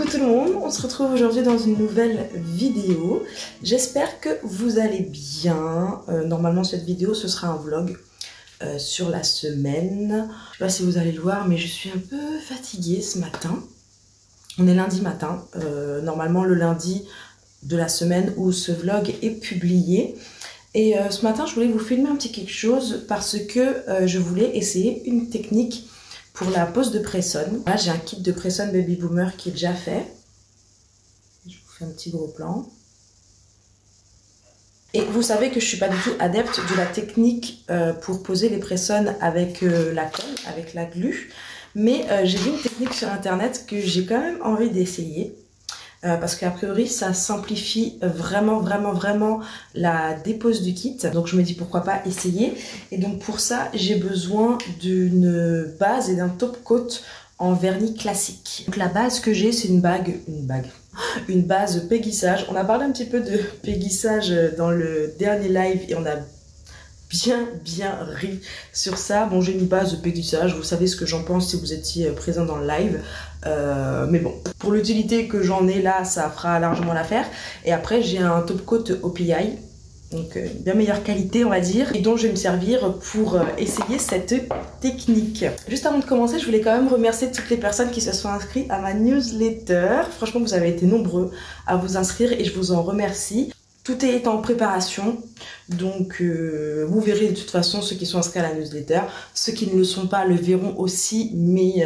Coucou tout le monde, on se retrouve aujourd'hui dans une nouvelle vidéo. J'espère que vous allez bien. Normalement cette vidéo ce sera un vlog sur la semaine. Je sais pas si vous allez le voir mais je suis un peu fatiguée ce matin. On est lundi matin, normalement le lundi de la semaine où ce vlog est publié. Et ce matin je voulais vous filmer un petit quelque chose parce que je voulais essayer une technique pour la pose de press-on. Là j'ai un kit de press-on Baby Boomer qui est déjà fait. Je vous fais un petit gros plan. Et vous savez que je suis pas du tout adepte de la technique pour poser les press-on avec la colle, avec la glu. Mais j'ai vu une technique sur internet que j'ai quand même envie d'essayer. Parce qu'a priori ça simplifie vraiment la dépose du kit, donc je me dis pourquoi pas essayer. Et donc pour ça j'ai besoin d'une base et d'un top coat en vernis classique. Donc la base que j'ai c'est une base péguissage. On a parlé un petit peu de péguissage dans le dernier live et on a bien ri sur ça. Bon, j'ai une base de péguissage, vous savez ce que j'en pense si vous étiez présent dans le live. Mais bon, pour l'utilité que j'en ai là, ça fera largement l'affaire. Et après, j'ai un top coat OPI, donc bien meilleure qualité on va dire, et dont je vais me servir pour essayer cette technique. Juste avant de commencer, je voulais quand même remercier toutes les personnes qui se sont inscrites à ma newsletter. Franchement, vous avez été nombreux à vous inscrire et je vous en remercie. Tout est en préparation, donc vous verrez de toute façon ceux qui sont inscrits à la newsletter. Ceux qui ne le sont pas le verront aussi, mais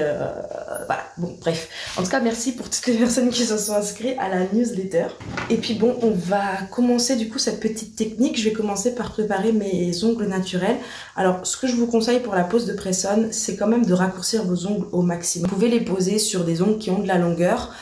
voilà, bon bref. En tout cas, merci pour toutes les personnes qui se sont inscrites à la newsletter. Et puis bon, on va commencer du coup cette petite technique. Je vais commencer par préparer mes ongles naturels. Alors, ce que je vous conseille pour la pose de press-on, c'est quand même de raccourcir vos ongles au maximum. Vous pouvez les poser sur des ongles qui ont de la longueur,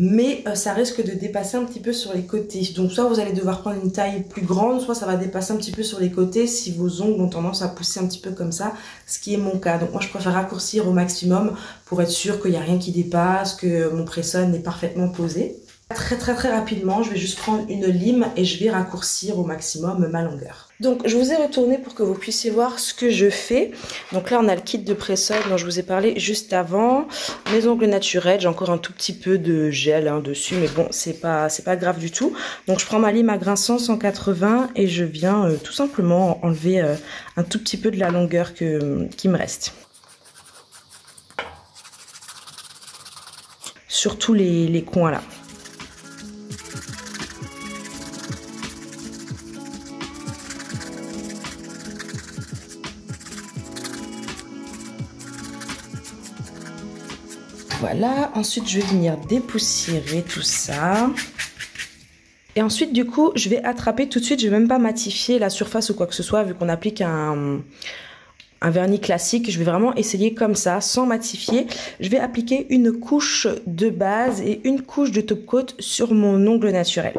mais ça risque de dépasser un petit peu sur les côtés. Donc soit vous allez devoir prendre une taille plus grande, soit ça va dépasser un petit peu sur les côtés si vos ongles ont tendance à pousser un petit peu comme ça, ce qui est mon cas. Donc moi je préfère raccourcir au maximum pour être sûr qu'il n'y a rien qui dépasse, que mon press-on est parfaitement posé. Très rapidement, je vais juste prendre une lime et je vais raccourcir au maximum ma longueur. Donc je vous ai retourné pour que vous puissiez voir ce que je fais. Donc là on a le kit de press-on dont je vous ai parlé juste avant. Mes ongles naturels, j'ai encore un tout petit peu de gel dessus, mais bon c'est pas grave du tout. Donc je prends ma lime à grain 180 et je viens tout simplement enlever un tout petit peu de la longueur qui me reste. Surtout les coins là. Voilà, ensuite je vais venir dépoussiérer tout ça. Et ensuite du coup, je vais attraper tout de suite, je vais même pas matifier la surface ou quoi que ce soit vu qu'on applique un vernis classique. Je vais vraiment essayer comme ça, sans matifier. Je vais appliquer une couche de base et une couche de top coat sur mon ongle naturel.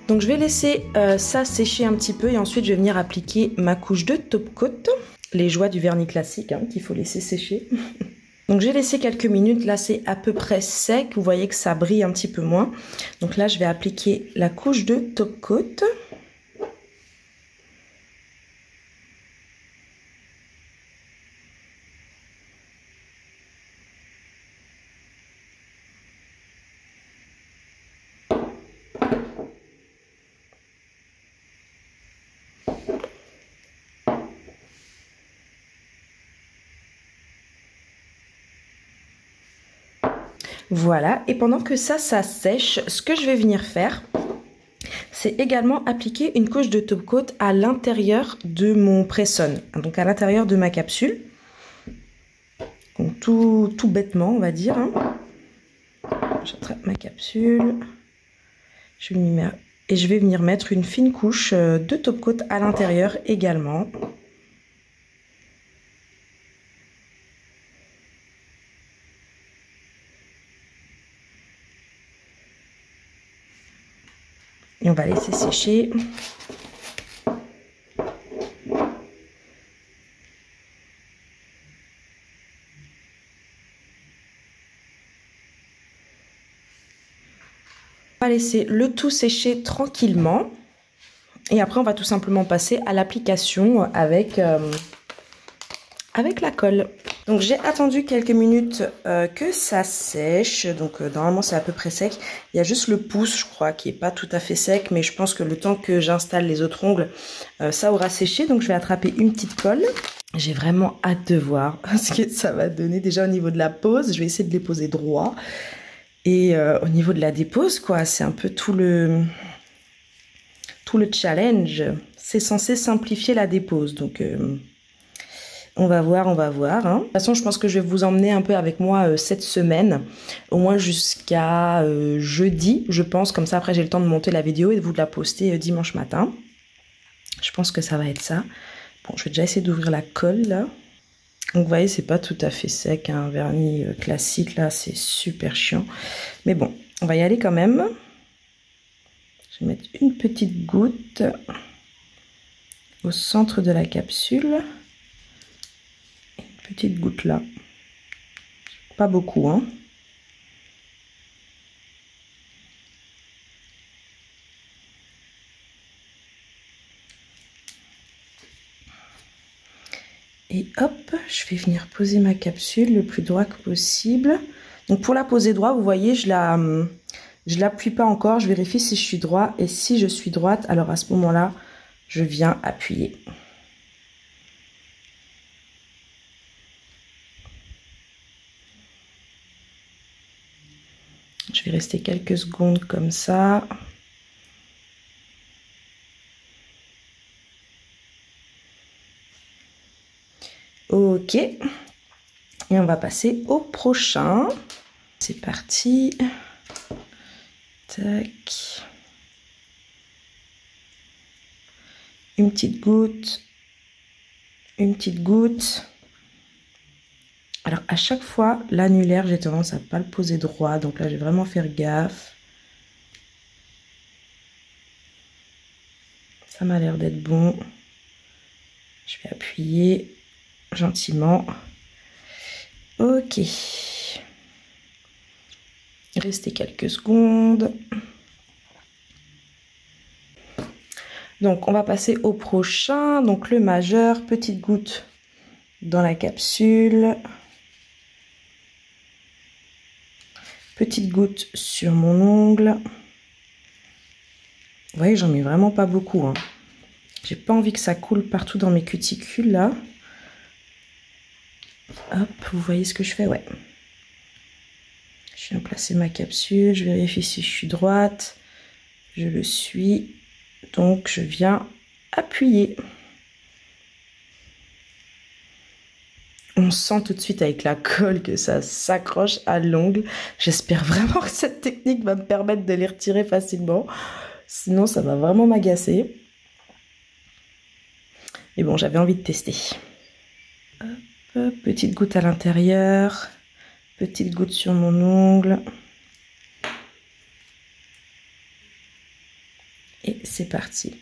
Donc je vais laisser ça sécher un petit peu et ensuite je vais venir appliquer ma couche de top coat. Les joies du vernis classique qu'il faut laisser sécher. Donc j'ai laissé quelques minutes, là c'est à peu près sec, vous voyez que ça brille un petit peu moins. Donc là je vais appliquer la couche de top coat. Voilà, et pendant que ça sèche, ce que je vais venir faire, c'est également appliquer une couche de top coat à l'intérieur de mon press-on, donc à l'intérieur de ma capsule. Donc tout bêtement, on va dire. J'attrape ma capsule, et je vais venir mettre une fine couche de top coat à l'intérieur également. on va laisser sécher. On va laisser le tout sécher tranquillement. Et après, on va tout simplement passer à l'application avec la colle. Donc j'ai attendu quelques minutes que ça sèche. Donc normalement c'est à peu près sec. Il y a juste le pouce, je crois, qui est pas tout à fait sec. Mais je pense que le temps que j'installe les autres ongles, ça aura séché. Donc je vais attraper une petite colle. J'ai vraiment hâte de voir ce que ça va donner. Déjà au niveau de la pose, je vais essayer de les poser droit. Et au niveau de la dépose, quoi, c'est un peu tout le challenge. C'est censé simplifier la dépose. Donc on va voir, on va voir. Hein. De toute façon, je pense que je vais vous emmener un peu avec moi cette semaine. Au moins jusqu'à jeudi, je pense. Comme ça, après, j'ai le temps de monter la vidéo et de vous la poster dimanche matin. Je pense que ça va être ça. Bon, je vais déjà essayer d'ouvrir la colle, là. Donc, vous voyez, c'est pas tout à fait sec. Un vernis classique, là, c'est super chiant. Mais bon, on va y aller quand même. Je vais mettre une petite goutte au centre de la capsule. Une petite goutte là. Pas beaucoup, hein. Et hop, je vais venir poser ma capsule le plus droit que possible. Donc pour la poser droit, vous voyez, je l'appuie pas encore. Je vérifie si je suis droit. Et si je suis droite, alors à ce moment-là, je viens appuyer. Je vais rester quelques secondes comme ça. Ok. Et on va passer au prochain. C'est parti. Tac. Une petite goutte. Une petite goutte. Alors à chaque fois, l'annulaire, j'ai tendance à pas le poser droit. Donc là, je vais vraiment faire gaffe. Ça m'a l'air d'être bon. Je vais appuyer gentiment. Ok. Restez quelques secondes. Donc on va passer au prochain. Donc le majeur, petite goutte dans la capsule. Petite goutte sur mon ongle. Vous voyez, j'en mets vraiment pas beaucoup, hein. J'ai pas envie que ça coule partout dans mes cuticules là. Hop, vous voyez ce que je fais? Ouais. Je viens placer ma capsule, je vérifie si je suis droite. Je le suis. Donc je viens appuyer. On sent tout de suite avec la colle que ça s'accroche à l'ongle. J'espère vraiment que cette technique va me permettre de les retirer facilement. Sinon, ça va vraiment m'agacer. Et bon, j'avais envie de tester. Hop, petite goutte à l'intérieur. Petite goutte sur mon ongle. Et c'est parti.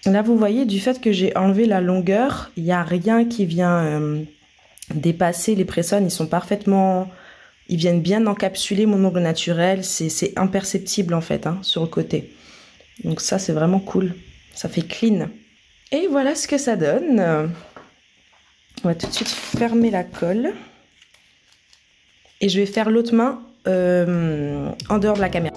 Là, vous voyez, du fait que j'ai enlevé la longueur, il n'y a rien qui vient dépasser les press-ons. Ils sont parfaitement... Ils viennent bien encapsuler mon ongle naturel. C'est imperceptible, en fait, hein, sur le côté. Donc ça, c'est vraiment cool. Ça fait clean. Et voilà ce que ça donne. On va tout de suite fermer la colle. Et je vais faire l'autre main en dehors de la caméra.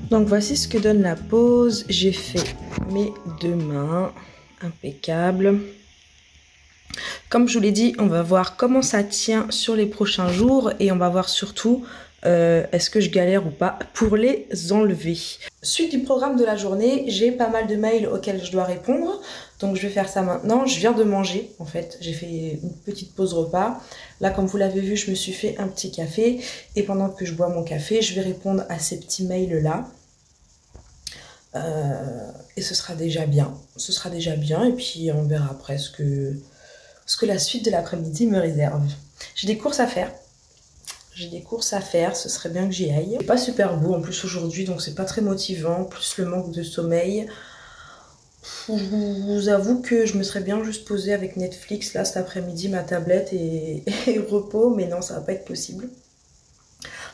Donc voici ce que donne la pose. J'ai fait mes deux mains. Impeccable. Comme je vous l'ai dit, on va voir comment ça tient sur les prochains jours. Et on va voir surtout est-ce que je galère ou pas pour les enlever. Suite du programme de la journée, j'ai pas mal de mails auxquels je dois répondre. Donc je vais faire ça maintenant. Je viens de manger en fait. J'ai fait une petite pause repas. Là comme vous l'avez vu, je me suis fait un petit café. Et pendant que je bois mon café, je vais répondre à ces petits mails là. Et ce sera déjà bien. Ce sera déjà bien. Et puis on verra après ce que la suite de l'après-midi me réserve. J'ai des courses à faire. J'ai des courses à faire, ce serait bien que j'y aille. C'est pas super beau en plus aujourd'hui, donc c'est pas très motivant. Plus le manque de sommeil. Je vous avoue que je me serais bien juste posée avec Netflix là cet après-midi, ma tablette et repos, mais non, ça va pas être possible.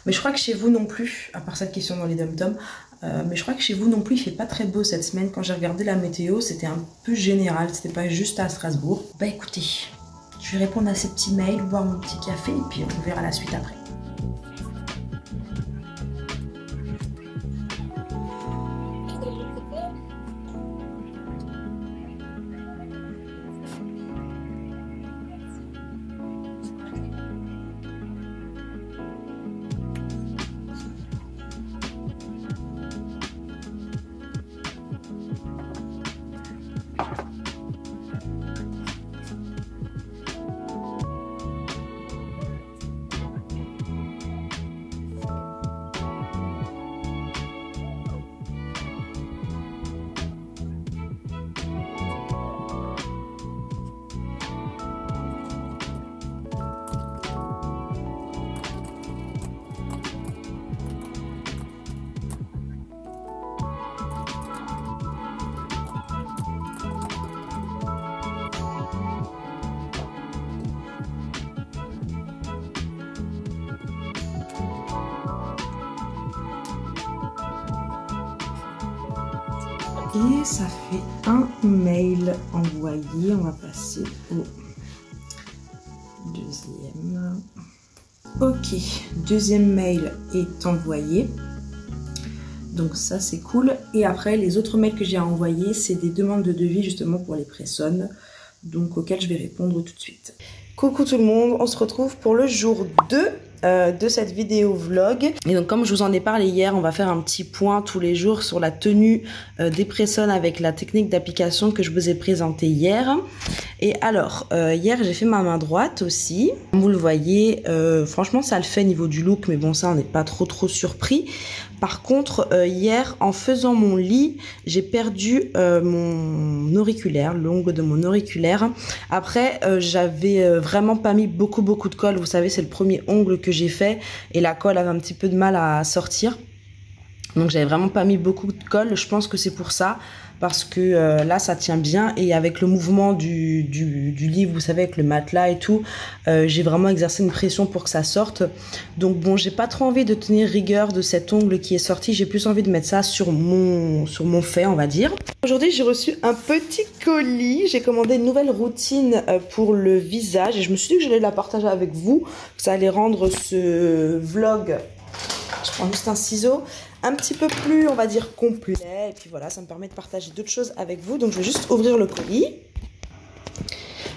Mais je crois que chez vous non plus, à part cette question dans les dom-toms, mais je crois que chez vous non plus il fait pas très beau cette semaine. Quand j'ai regardé la météo, c'était un peu général, c'était pas juste à Strasbourg. Bah écoutez, je vais répondre à ces petits mails, boire mon petit café et puis on verra la suite après. Et ça fait un mail envoyé. On va passer au deuxième. Ok, deuxième mail est envoyé. Donc ça c'est cool. Et après les autres mails que j'ai envoyés, c'est des demandes de devis justement pour les pressons. Donc auxquelles je vais répondre tout de suite. Coucou tout le monde, on se retrouve pour le jour 2 de cette vidéo vlog. Et donc comme je vous en ai parlé hier, on va faire un petit point tous les jours sur la tenue des pressons avec la technique d'application que je vous ai présentée hier. Et alors, hier j'ai fait ma main droite aussi. Comme vous le voyez, franchement ça le fait niveau du look, mais bon ça on n'est pas trop surpris. Par contre, hier, en faisant mon lit, j'ai perdu mon auriculaire, l'ongle de mon auriculaire. Après, j'avais vraiment pas mis beaucoup de colle. Vous savez, c'est le premier ongle que j'ai fait et la colle avait un petit peu de mal à sortir. Donc, j'avais vraiment pas mis beaucoup de colle. Je pense que c'est pour ça. Parce que là, ça tient bien. Et avec le mouvement du lit, vous savez, avec le matelas et tout, j'ai vraiment exercé une pression pour que ça sorte. Donc bon, j'ai pas trop envie de tenir rigueur de cet ongle qui est sorti. J'ai plus envie de mettre ça sur mon fait, on va dire. Aujourd'hui, j'ai reçu un petit colis. J'ai commandé une nouvelle routine pour le visage. Et je me suis dit que j'allais la partager avec vous. Ça allait rendre ce vlog... Je prends juste un ciseau, un petit peu plus, on va dire, complet. Et puis voilà, ça me permet de partager d'autres choses avec vous. Donc, je vais juste ouvrir le colis.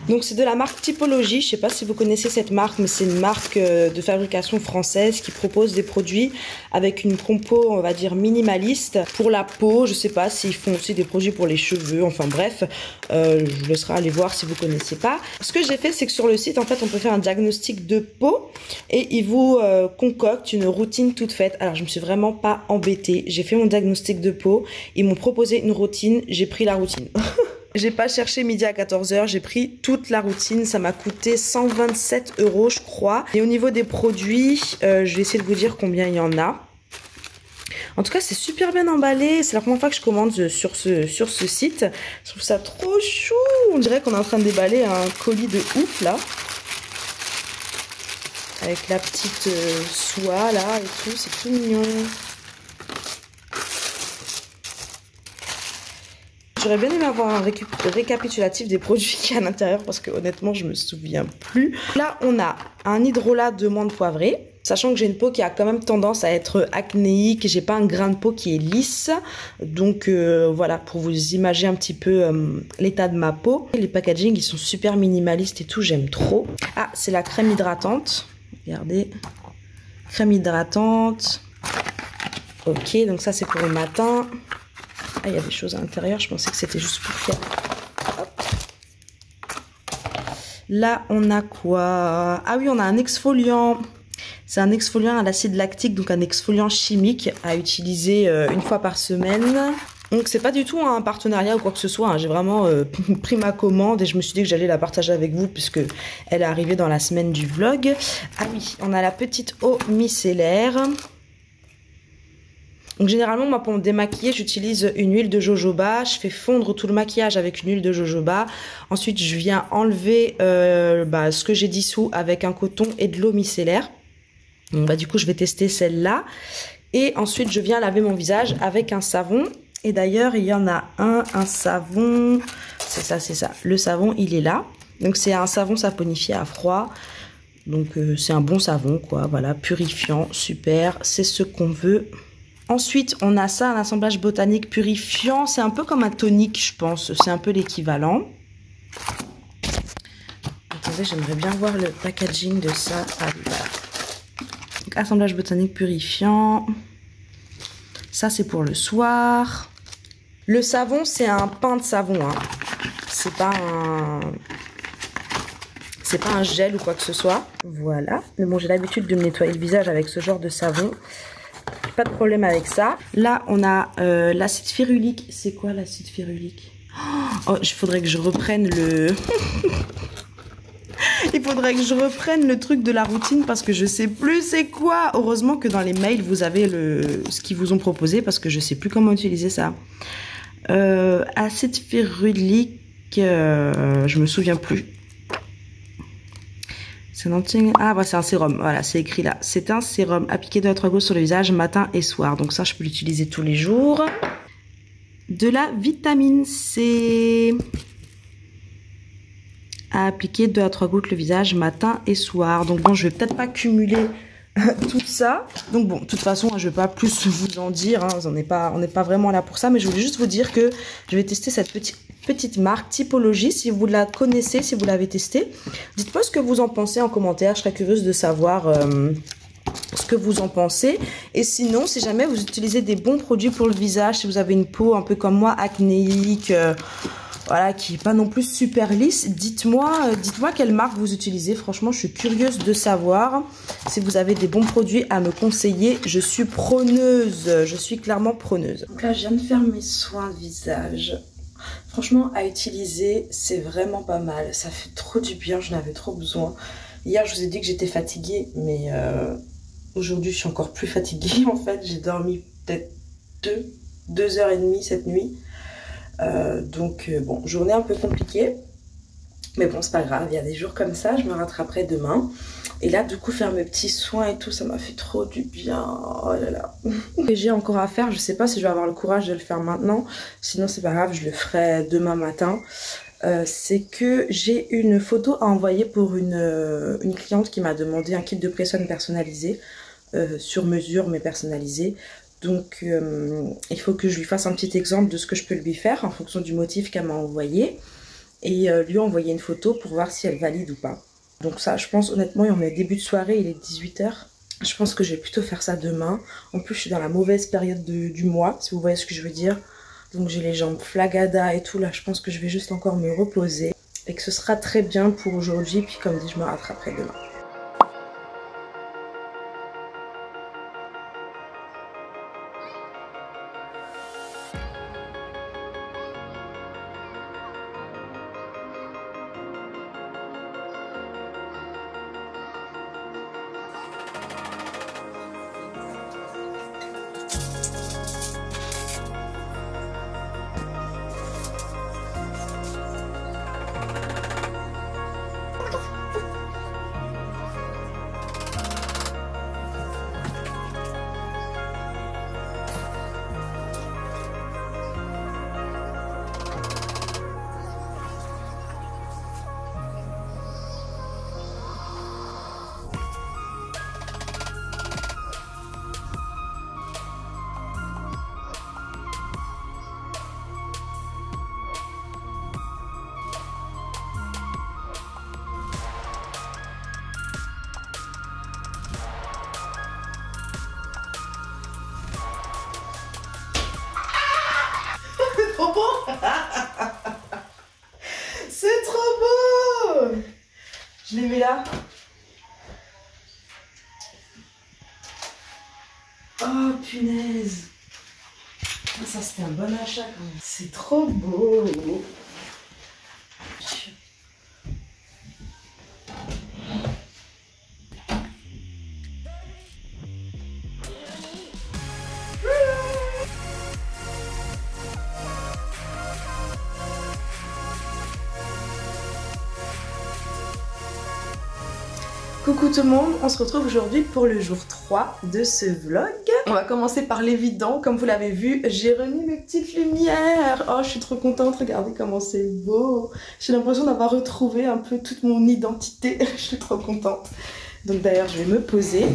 Donc, c'est de la marque Typologie. Je ne sais pas si vous connaissez cette marque, mais c'est une marque de fabrication française qui propose des produits avec une compo, on va dire, minimaliste. Pour la peau, je ne sais pas s'ils font aussi des produits pour les cheveux. Enfin bref, je vous laisserai aller voir si vous ne connaissez pas. Ce que j'ai fait, c'est que sur le site, en fait, on peut faire un diagnostic de peau et ils vous concoctent une routine toute faite. Alors, je me suis vraiment pas embêtée. J'ai fait mon diagnostic de peau. Ils m'ont proposé une routine. J'ai pris la routine. J'ai pas cherché midi à 14 h, j'ai pris toute la routine, ça m'a coûté 127 € je crois. Et au niveau des produits, je vais essayer de vous dire combien il y en a. En tout cas, c'est super bien emballé, c'est la première fois que je commande sur ce site. Je trouve ça trop chou, on dirait qu'on est en train de déballer un colis de ouf là. Avec la petite soie là et tout, c'est tout mignon. J'aurais bien aimé avoir un récapitulatif des produits qu'il y a à l'intérieur parce que honnêtement je me souviens plus. Là on a un hydrolat de menthe poivrée, sachant que j'ai une peau qui a quand même tendance à être acnéique, j'ai pas un grain de peau qui est lisse, donc voilà, pour vous imaginer un petit peu l'état de ma peau. Les packaging ils sont super minimalistes et tout, j'aime trop. Ah, c'est la crème hydratante, regardez. crème hydratante. Ok, donc ça c'est pour le matin. Ah, il y a des choses à l'intérieur, je pensais que c'était juste pour faire. Hop. Là, on a quoi? Ah oui, on a un exfoliant. C'est un exfoliant à l'acide lactique, donc un exfoliant chimique à utiliser une fois par semaine. Donc c'est pas du tout un partenariat ou quoi que ce soit, hein. J'ai vraiment pris ma commande et je me suis dit que j'allais la partager avec vous puisque elle est arrivée dans la semaine du vlog. Ah oui, on a la petite eau micellaire. Donc généralement moi pour me démaquiller j'utilise une huile de jojoba, je fais fondre tout le maquillage avec une huile de jojoba. Ensuite je viens enlever ce que j'ai dissous avec un coton et de l'eau micellaire. Donc du coup je vais tester celle-là. Et ensuite je viens laver mon visage avec un savon. Et d'ailleurs, il y en a un savon, c'est ça, le savon, il est là. Donc, c'est un savon saponifié à froid. Donc, c'est un bon savon, quoi, voilà, purifiant, super, c'est ce qu'on veut. Ensuite, on a ça, un assemblage botanique purifiant. C'est un peu comme un tonique, je pense, c'est un peu l'équivalent. Attendez, j'aimerais bien voir le packaging de ça. Ah, voilà. Donc, assemblage botanique purifiant. Ça, c'est pour le soir. Le savon, c'est un pain de savon. Hein. C'est pas un gel ou quoi que ce soit. Voilà. Mais bon, j'ai l'habitude de me nettoyer le visage avec ce genre de savon. Pas de problème avec ça. Là, on a l'acide férulique. C'est quoi l'acide férulique? Oh, il faudrait que je reprenne le... Il faudrait que je reprenne le truc de la routine parce que je sais plus c'est quoi. Heureusement que dans les mails, vous avez ce qu'ils vous ont proposé parce que je sais plus comment utiliser ça. Acide férulique, je me souviens plus. C'est c'est un sérum. Voilà, c'est écrit là. C'est un sérum appliqué 2 à 3 gouttes sur le visage matin et soir. Donc ça, je peux l'utiliser tous les jours. De la vitamine C. À appliquer 2 à 3 gouttes le visage matin et soir. Donc bon, je vais peut-être pas cumuler tout ça. Donc bon, de toute façon, je vais pas plus vous en dire. Hein, on n'est pas vraiment là pour ça. Mais je voulais juste vous dire que je vais tester cette petite marque Typologie. Si vous la connaissez, si vous l'avez testée, dites-moi ce que vous en pensez en commentaire. Je serais curieuse de savoir ce que vous en pensez. Et sinon, si jamais vous utilisez des bons produits pour le visage, si vous avez une peau un peu comme moi, acnéique... voilà, qui n'est pas non plus super lisse. Dites-moi quelle marque vous utilisez. Franchement, je suis curieuse de savoir. Si vous avez des bons produits à me conseiller, je suis preneuse. Je suis clairement preneuse. Donc là, je viens de faire mes soins de visage. Franchement, à utiliser, c'est vraiment pas mal. Ça fait trop du bien, j'en avais trop besoin. Hier, je vous ai dit que j'étais fatiguée, mais aujourd'hui, je suis encore plus fatiguée. En fait, j'ai dormi peut-être 2h30 cette nuit. Bon, journée un peu compliquée, mais bon, c'est pas grave, il y a des jours comme ça, je me rattraperai demain. Et là, du coup, faire mes petits soins et tout, ça m'a fait trop du bien. Oh là là. Et j'ai encore à faire, je sais pas si je vais avoir le courage de le faire maintenant, sinon c'est pas grave, je le ferai demain matin. C'est que j'ai une photo à envoyer pour une cliente qui m'a demandé un kit de pré-soin personnalisé, sur mesure mais personnalisé. Donc il faut que je lui fasse un petit exemple de ce que je peux lui faire en fonction du motif qu'elle m'a envoyé. Et lui envoyer une photo pour voir si elle valide ou pas. Donc ça, je pense honnêtement, on est début de soirée, il est 18 h. Je pense que je vais plutôt faire ça demain. En plus, je suis dans la mauvaise période du mois, si vous voyez ce que je veux dire. Donc j'ai les jambes flagada et tout. Là, je pense que je vais juste encore me reposer. Et que ce sera très bien pour aujourd'hui. Puis comme dit, je me rattraperai demain. gars. Oh punaise. Ça c'était un bon achat quand même. C'est trop beau. Coucou tout le monde, on se retrouve aujourd'hui pour le jour 3 de ce vlog. On va commencer par l'évident, comme vous l'avez vu, j'ai remis mes petites lumières. Oh, je suis trop contente, regardez comment c'est beau. J'ai l'impression d'avoir retrouvé un peu toute mon identité, je suis trop contente. Donc d'ailleurs, je vais me poser.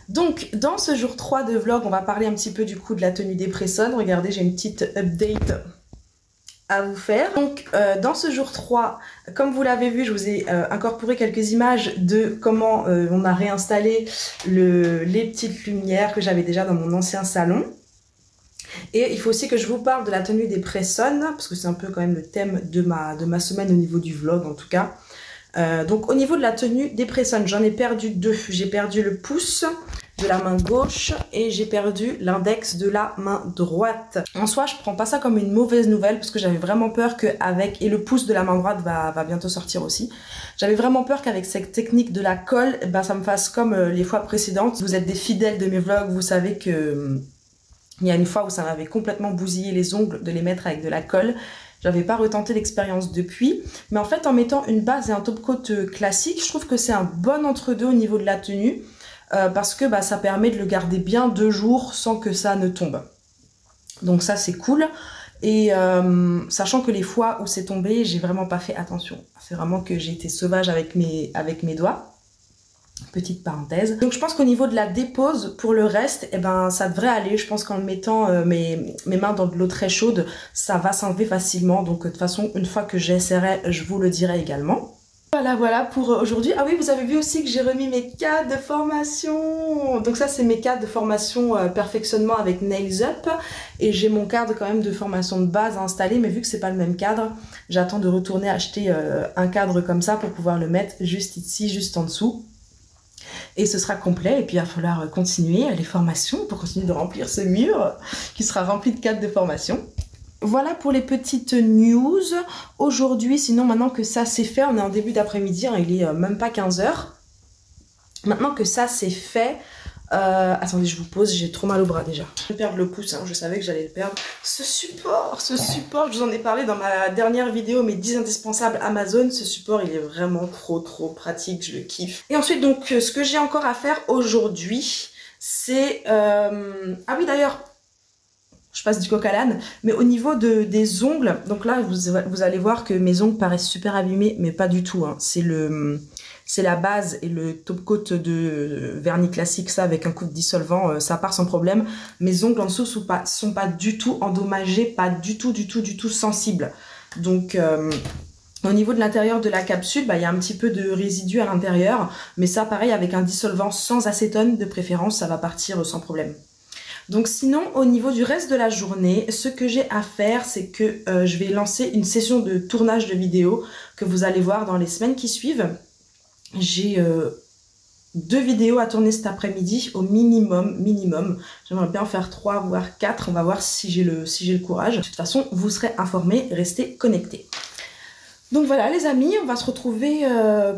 Donc, dans ce jour 3 de vlog, on va parler un petit peu du coup de la tenue des pressons. Regardez, j'ai une petite update à vous faire. Donc dans ce jour 3, comme vous l'avez vu, je vous ai incorporé quelques images de comment on a réinstallé les petites lumières que j'avais déjà dans mon ancien salon. Et il faut aussi que je vous parle de la tenue des pressons, parce que c'est un peu quand même le thème de ma semaine au niveau du vlog en tout cas. Donc au niveau de la tenue des pressons, j'en ai perdu deux. J'ai perdu le pouce de la main gauche et j'ai perdu l'index de la main droite. En soi, je prends pas ça comme une mauvaise nouvelle parce que j'avais vraiment peur qu'avec, et le pouce de la main droite va bientôt sortir aussi, j'avais vraiment peur qu'avec cette technique de la colle, ben, ça me fasse comme les fois précédentes. Vous êtes des fidèles de mes vlogs, vous savez que il y a une fois où ça m'avait complètement bousillé les ongles de les mettre avec de la colle. J'avais pas retenté l'expérience depuis, mais en fait en mettant une base et un top coat classique, je trouve que c'est un bon entre-deux au niveau de la tenue. Parce que bah, ça permet de le garder bien 2 jours sans que ça ne tombe. Donc ça c'est cool. Et sachant que les fois où c'est tombé, j'ai vraiment pas fait attention. C'est vraiment que j'ai été sauvage avec mes doigts. Petite parenthèse. Donc je pense qu'au niveau de la dépose, pour le reste, eh ben, ça devrait aller. Je pense qu'en mettant mes mains dans de l'eau très chaude, ça va s'enlever facilement. Donc de toute façon, une fois que j'essaierai, je vous le dirai également. Voilà pour aujourd'hui. Ah oui, vous avez vu aussi que j'ai remis mes cadres de formation. Donc ça, c'est mes cadres de formation perfectionnement avec Nails Up. Et j'ai mon cadre quand même de formation de base à installer. Mais vu que c'est pas le même cadre, j'attends de retourner acheter un cadre comme ça pour pouvoir le mettre juste ici, juste en dessous. Et ce sera complet. Et puis il va falloir continuer les formations pour continuer de remplir ce mur qui sera rempli de cadres de formation. Voilà pour les petites news. Aujourd'hui, sinon maintenant que ça c'est fait, on est en début d'après-midi, hein, il est même pas 15 h. Maintenant que ça c'est fait, attendez, je vous pose, j'ai trop mal au bras déjà. Je vais perdre le pouce, hein, je savais que j'allais le perdre. Ce support, je vous en ai parlé dans ma dernière vidéo, mes 10 indispensables Amazon. Ce support, il est vraiment trop pratique, je le kiffe. Et ensuite, donc, ce que j'ai encore à faire aujourd'hui, c'est... Ah oui, d'ailleurs... Je passe du coq à l'âne, mais au niveau des ongles, donc là vous allez voir que mes ongles paraissent super abîmés, mais pas du tout, hein. C'est la base et le top coat de vernis classique, ça avec un coup de dissolvant, ça part sans problème. Mes ongles en dessous sont pas du tout endommagés, pas du tout sensibles. Donc au niveau de l'intérieur de la capsule, bah, y a un petit peu de résidus à l'intérieur, mais ça pareil avec un dissolvant sans acétone de préférence, ça va partir sans problème. Donc sinon, au niveau du reste de la journée, ce que j'ai à faire, c'est que je vais lancer une session de tournage de vidéos que vous allez voir dans les semaines qui suivent. J'ai 2 vidéos à tourner cet après-midi au minimum. J'aimerais bien en faire 3 voire 4, on va voir si j'ai le courage. De toute façon, vous serez informés, restez connectés. Donc voilà les amis, on va se retrouver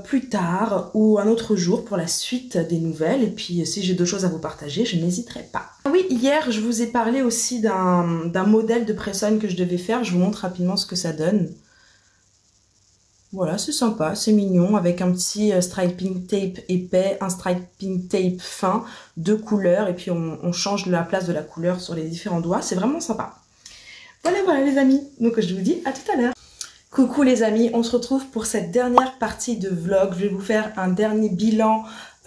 plus tard ou un autre jour pour la suite des nouvelles. Et puis si j'ai d'autres choses à vous partager, je n'hésiterai pas. Oui, hier je vous ai parlé aussi d'un modèle de presson que je devais faire. Je vous montre rapidement ce que ça donne. Voilà, c'est sympa, c'est mignon, avec un petit striping tape épais, un striping tape fin, 2 couleurs. Et puis on change la place de la couleur sur les différents doigts, c'est vraiment sympa. Voilà les amis, donc je vous dis à tout à l'heure. Coucou les amis, on se retrouve pour cette dernière partie de vlog. Je vais vous faire un dernier bilan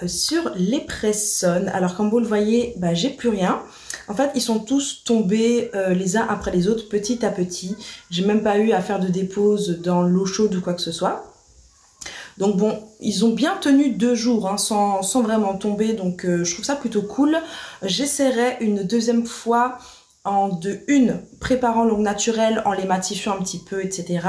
sur les pressons. Alors comme vous le voyez, bah, j'ai plus rien. En fait, ils sont tous tombés les uns après les autres, petit à petit. J'ai même pas eu à faire de dépose dans l'eau chaude ou quoi que ce soit. Donc bon, ils ont bien tenu 2 jours hein, sans vraiment tomber. Donc je trouve ça plutôt cool. J'essaierai une deuxième fois... préparant l'ongle naturel, en les matifiant un petit peu, etc.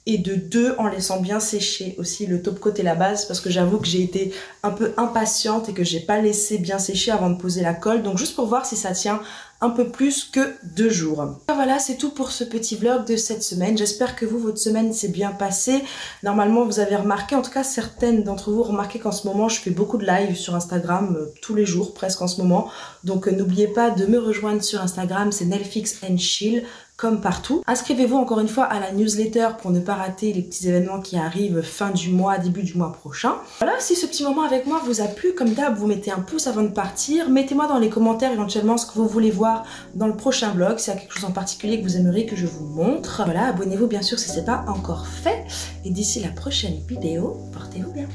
et de 2 en laissant bien sécher aussi le top coat et la base, parce que j'avoue que j'ai été un peu impatiente et que j'ai pas laissé bien sécher avant de poser la colle, donc juste pour voir si ça tient un peu plus que 2 jours. Voilà, c'est tout pour ce petit vlog de cette semaine. J'espère que vous, votre semaine s'est bien passée. Normalement, vous avez remarqué, en tout cas certaines d'entre vous ont remarqué qu'en ce moment, je fais beaucoup de live sur Instagram, tous les jours presque en ce moment. Donc n'oubliez pas de me rejoindre sur Instagram, c'est Nailfix & Chill. Comme partout. Inscrivez-vous encore une fois à la newsletter pour ne pas rater les petits événements qui arrivent fin du mois, début du mois prochain. Voilà, si ce petit moment avec moi vous a plu, comme d'hab, vous mettez un pouce avant de partir. Mettez-moi dans les commentaires éventuellement ce que vous voulez voir dans le prochain vlog, s'il y a quelque chose en particulier que vous aimeriez que je vous montre. Voilà, abonnez-vous bien sûr si ce n'est pas encore fait. Et d'ici la prochaine vidéo, portez-vous bien.